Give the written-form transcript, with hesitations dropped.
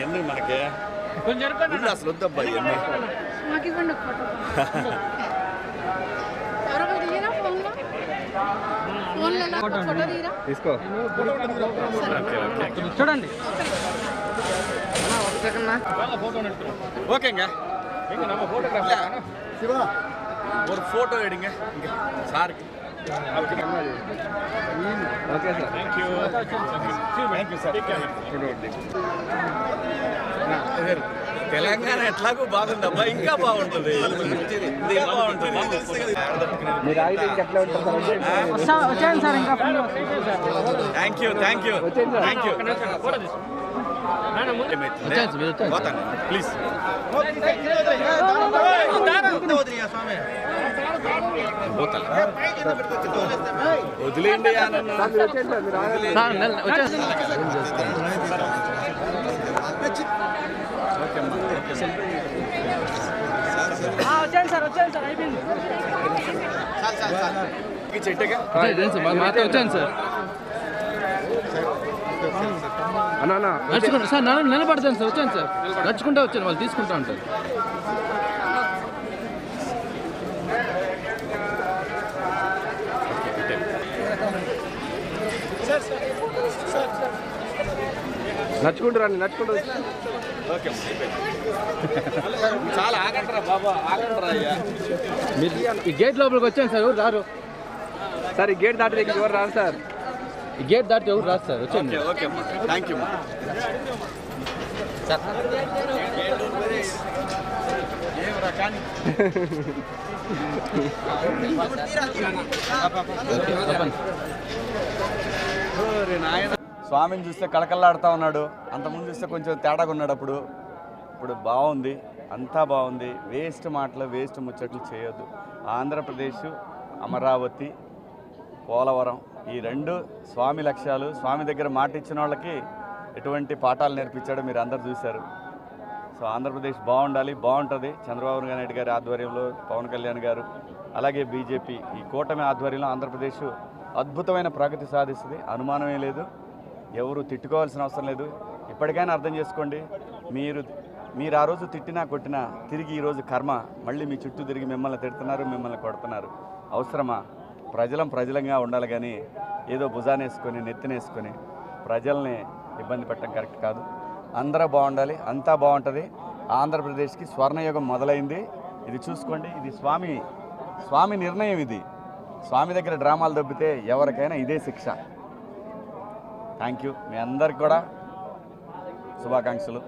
ఎన్ని మనకి అసలు వద్దబ్బా ఇవన్నీ తీసుకో చూడండి ஓகேங்க நம்ம ஃபோட்டோகிராஃபர் சிவா ஒரு ஃபோட்டோ எடுங்க இங்க சாருக்கு okay sir thank you sir Telangana ఎట్లాగో బాగుందబ్బా ఇంకా బాగుంటుంది మీరు ఆగితే ఇంకెట్లా ఉంటుంది వచ్చాను సార్ ఇంకా థ్యాంక్ యూ పోతాను ప్లీజ్ వదిలేండి వచ్చాను సార్ అయిపోయింది చెట్టుగా వచ్చాను సార్ నడుచుకుంటా సార్ నిలబడతాను సార్ వచ్చాను సార్ నడుచుకుంటా వచ్చాను వాళ్ళు తీసుకుంటా ఉంటారు నడుచుకుంటారండి నడుచుకుంటూ ఓకే చాలా ఆగంటారా బాబా ఆగంటారా అయ్యా మీరు ఈ గేట్ లోపలికి వచ్చాను సార్ ఎవరు రారు సార్ ఈ గేట్ దాటి ఎవరు రాదు సార్ ఈ గేట్ దాటి ఎవరు రాదు సార్ వచ్చాను ఓకే థ్యాంక్ యూ స్వామిని చూస్తే కళకళలాడుతూ ఉన్నాడు, అంతకుముందు చూస్తే కొంచెం తేడాగా ఉన్నాడు. ఇప్పుడు బాగుంది, అంతా బాగుంది. వేస్ట్ మాటలు వేస్ట్ ముచ్చట్లు చేయొద్దు. ఆంధ్రప్రదేశ్, అమరావతి, పోలవరం ఈ రెండు స్వామి లక్ష్యాలు. స్వామి దగ్గర మాట ఇచ్చిన వాళ్ళకి ఎటువంటి పాఠాలు నేర్పించాడో మీరు అందరు చూశారు. సో ఆంధ్రప్రదేశ్ బాగుండాలి, బాగుంటుంది. చంద్రబాబు నాయుడు గారి ఆధ్వర్యంలో, పవన్ కళ్యాణ్ గారు, అలాగే బీజేపీ ఈ కూటమి ఆధ్వర్యంలో ఆంధ్రప్రదేశ్ అద్భుతమైన ప్రగతి సాధిస్తుంది, అనుమానమే లేదు. ఎవరు తిట్టుకోవాల్సిన అవసరం లేదు. ఇప్పటికైనా అర్థం చేసుకోండి, మీరు ఆ రోజు తిట్టినా కొట్టినా తిరిగి ఈరోజు కర్మ మళ్ళీ మీ చుట్టూ తిరిగి మిమ్మల్ని తిడుతున్నారు, మిమ్మల్ని కొడుతున్నారు. అవసరమా? ప్రజలంగా ఉండాలి, కానీ ఏదో భుజానేసుకొని నెత్తినేసుకొని ప్రజల్ని ఇబ్బంది పెట్టడం కరెక్ట్ కాదు. అందరూ బాగుండాలి, అంతా బాగుంటుంది. ఆంధ్రప్రదేశ్కి స్వర్ణయుగం మొదలైంది. ఇది చూసుకోండి, ఇది స్వామి నిర్ణయం. ఇది స్వామి దగ్గర డ్రామాలు దొబ్బితే ఎవరికైనా ఇదే శిక్ష. Thank you. మీ అందరికి కూడా శుభాకాంక్షలు.